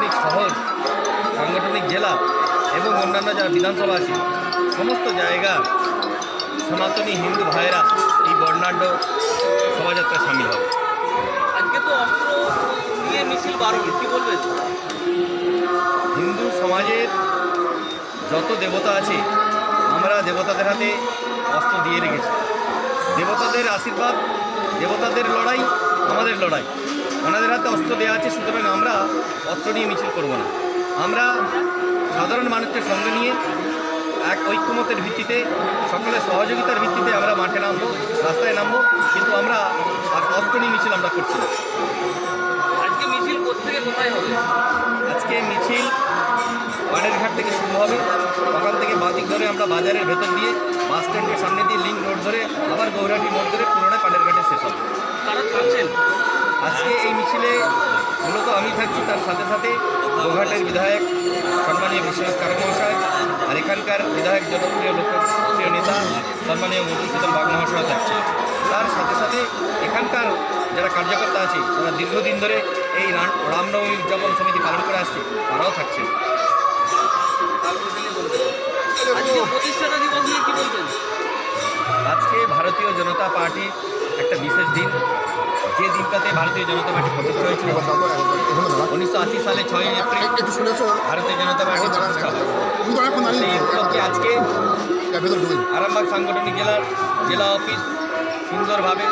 সাংগঠনিক শহর, সাংগঠনিক জেলা এবং অন্যান্য যারা বিধানসভা আছে সমস্ত জায়গা সনাতনী হিন্দু ভাইয়েরা এই বর্ণাঢ্য শোভাযাত্রায় সামিল হবে। আজকে তো অস্ত্র দিয়ে মিছিল বারণ, কি বলবেন? হিন্দু সমাজের যত দেবতা আছে আমরা দেবতাদের হাতে অস্ত্র দিয়ে রেখেছি। দেবতাদের আশীর্বাদ, দেবতাদের লড়াই আমাদের লড়াই, ওনাদের হাতে অস্ত্র দেওয়া আছে। সুতরাং আমরা অস্ত্র নিয়ে মিছিল করব না। আমরা সাধারণ মানুষের সঙ্গে নিয়ে এক ঐক্যমতের ভিত্তিতে, সকলের সহযোগিতার ভিত্তিতে আমরা মাঠে নামবো, রাস্তায় নামবো, কিন্তু আমরা অস্ত্র নিয়ে মিছিল আমরা করছি না। আজকে মিছিল কোথেকে কোথায় হবে? আজকে মিছিল বাড়িরঘাট থেকে শুরু হবে। ওখান থেকে বাদিক ধরে আমরা বাজারের ভেতর দিয়ে বাস স্ট্যান্ডের সামনে দিয়ে লিঙ্ক রোড ধরে আবার গৌরাটি মোড় ধরে পুরোটাই পাড়েরঘাটে শেষ হবে। কারা থাকছেন আজকে এই মিছিলে? মূলত আমি থাকছি, তার সাথে সাথে গোঘাটের বিধায়ক সম্মানীয় বিশ্বনাথ কারক মহাশয়, আর এখানকার বিধায়ক জনপ্রিয় লোকপ্রিয় নেতা সম্মানীয় মধুসূদন বাগ মহাশয় থাকছে। তার সাথে সাথে এখানকার যারা কার্যকর্তা আছে, যারা দীর্ঘদিন ধরে এই রামনবমী উদযাপন সমিতি পালন করে আসছে, তারাও থাকছে। আজকে প্রতিষ্ঠাতা দিবস নিয়ে কি বলবেন? আজকে ভারতীয় জনতা পার্টি একটা বিশেষ দিন, যে দিনটাতে ভারতীয় জনতা পার্টি প্রতিষ্ঠা হয়েছিল 1980 সালে 6 এপ্রিল ভারতীয় জনতা পার্টি প্রতিষ্ঠা হয়। সেই উপলক্ষে আজকে আরামবাগ সাংগঠনিক জেলা অফিস সুন্দরভাবে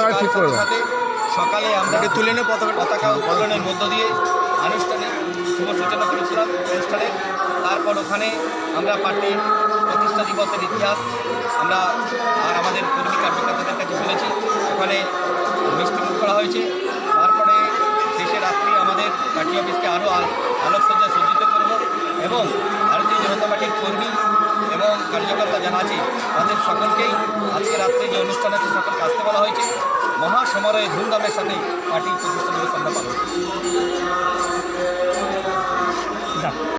হয়েছে। সাথে সকালে আমরা তুলে নিয়ে পতাকা উত্তোলনের মধ্য দিয়ে আনুষ্ঠানিক শুভ সূচনা করেছিলাম অনুষ্ঠানে। তারপর ওখানে আমরা পার্টির প্রতিষ্ঠা দিবসের ইতিহাস আমরা আর আমাদের কর্মী কার্যকর্তাদের কাছে তুলেছি। ওখানে মিষ্টিমুখ করা হয়েছে। তারপরে শেষে রাত্রি আমাদের পার্টি অফিসকে আরও আলোকসজ্জায় সজ্জিত করব এবং ভারতীয় জনতা পার্টির কর্মী এবং কার্যকর্তা যারা আছে তাদের সকলকেই আজকে রাত্রে যে অনুষ্ঠান আছে সকলকে আসতে বলা হয়েছে। মহাসমারোহে ধুমধামের সাথে পার্টির প্রতিষ্ঠা দিবস আমরা পালন করব।